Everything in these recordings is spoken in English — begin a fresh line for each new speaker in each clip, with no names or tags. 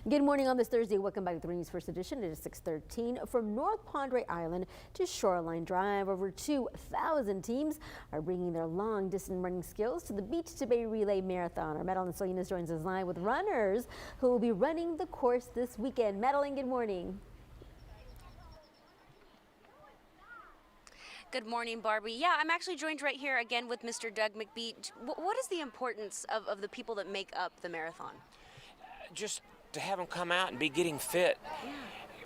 Good morning on this Thursday. Welcome back to the News First Edition. It is 6:13. From North Padre Island to Shoreline Drive, over 2,000 teams are bringing their long-distance running skills to the Beach to Bay Relay Marathon. Our Madeline Salinas joins us live with runners who will be running the course this weekend. Madeline, good morning.
Good morning, Barbie. Yeah, I'm actually joined right here again with Mr. Doug McBeat. What is the importance of the people that make up the marathon?
Just to have them come out and be getting fit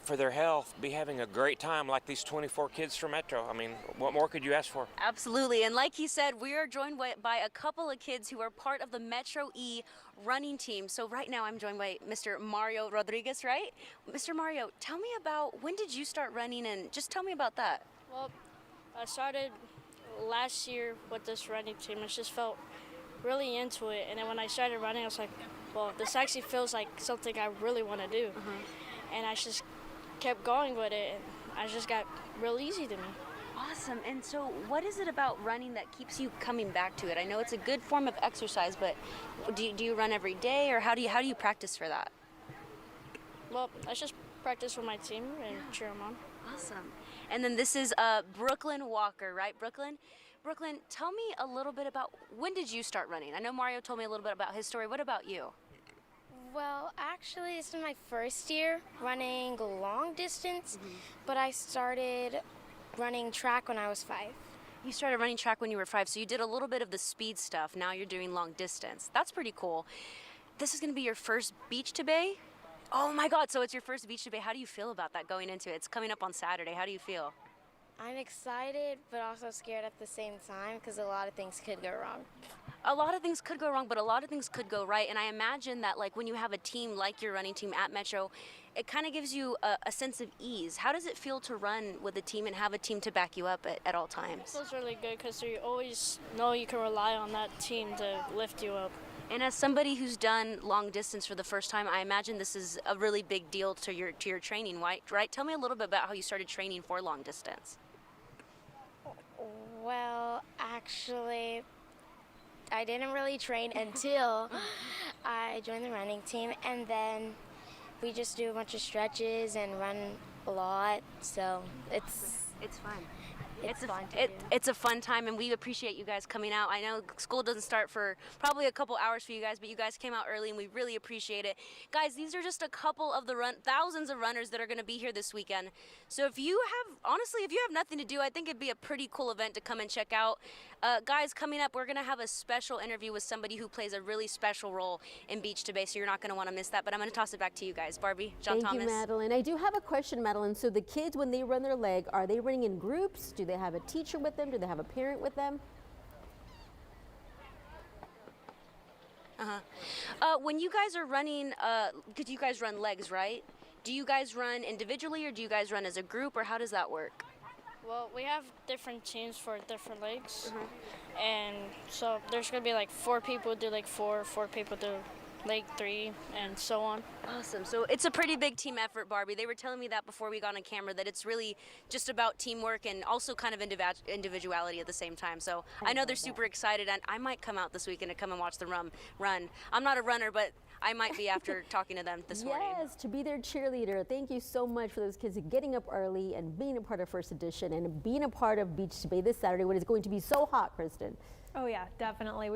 for their health, be having a great time like these 24 kids from Metro. I mean, what more could you ask for?
Absolutely. And like he said, we are joined by a couple of kids who are part of the Metro E running team. So right now I'm joined by Mr. Mario Rodriguez, right? Mr. Mario, tell me about when did you start running, and just tell me about that.
Well, I started last year with this running team. I just felt really into it. And then when I started running, I was like, well, this actually feels like something I really want to do. And I just kept going with it, and I just got real easy to me.
Awesome. And so what is it about running that keeps you coming back to it? I know it's a good form of exercise, but do you run every day, or how do you practice for that?
Well, I just practice with my team and cheer them on.
Awesome. And then this is Brooklyn Walker, right, Brooklyn? Brooklyn, tell me a little bit about, when did you start running? I know Mario told me a little bit about his story. What about you?
Well, actually, this is my first year running long distance, but I started running track when I was 5.
You started running track when you were 5, so you did a little bit of the speed stuff. Now you're doing long distance. That's pretty cool. This is going to be your first Beach to Bay? Oh my God, so it's your first Beach to Bay. How do you feel about that going into it? It's coming up on Saturday. How do you feel?
I'm excited, but also scared at the same time because a lot of things could go wrong.
A lot of things could go wrong, but a lot of things could go right. And I imagine that, like, when you have a team like your running team at Metro, it kind of gives you a sense of ease. How does it feel to run with a team and have a team to back you up at all times?
It feels really good because you always know you can rely on that team to lift you up.
And as somebody who's done long distance for the first time, I imagine this is a really big deal to your training, right? Tell me a little bit about how you started training for long distance.
Well, actually, I didn't really train until I joined the running team, and then we just do a bunch of stretches and run a lot, so it's
fun.
It's fun to do.
It's a fun time, and we appreciate you guys coming out. I know school doesn't start for probably a couple hours for you guys, but you guys came out early, and we really appreciate it. Guys, these are just a couple of the thousands of runners that are going to be here this weekend. So if you have nothing to do, I think it'd be a pretty cool event to come and check out. Guys, coming up, we're going to have a special interview with somebody who plays a really special role in Beach to Bay, so you're not going to want to miss that. But I'm going to toss it back to you guys. Barbie, John Thomas.
Thank you, Madeline. I do have a question, Madeline. So the kids, when they run their leg, are they running in groups? Do they have a teacher with them? Do they have a parent with them?
When you guys are running, because you guys run legs, right? Do you guys run individually, or do you guys run as a group, or how does that work?
Well, we have different teams for different legs, and so there's going to be like 4 people do like 4 people do leg 3, and so on.
Awesome. So it's a pretty big team effort, Barbie. They were telling me that before we got on camera, that it's really just about teamwork and also kind of individuality at the same time. So I know they're super excited, and I might come out this weekend to come and watch them run. I'm not a runner, but I might be after talking to them this morning.
Yes, to be their cheerleader. Thank you so much for those kids getting up early and being a part of First Edition and being a part of Beach to Bay this Saturday when it's going to be so hot, Kristen.
Oh yeah, definitely.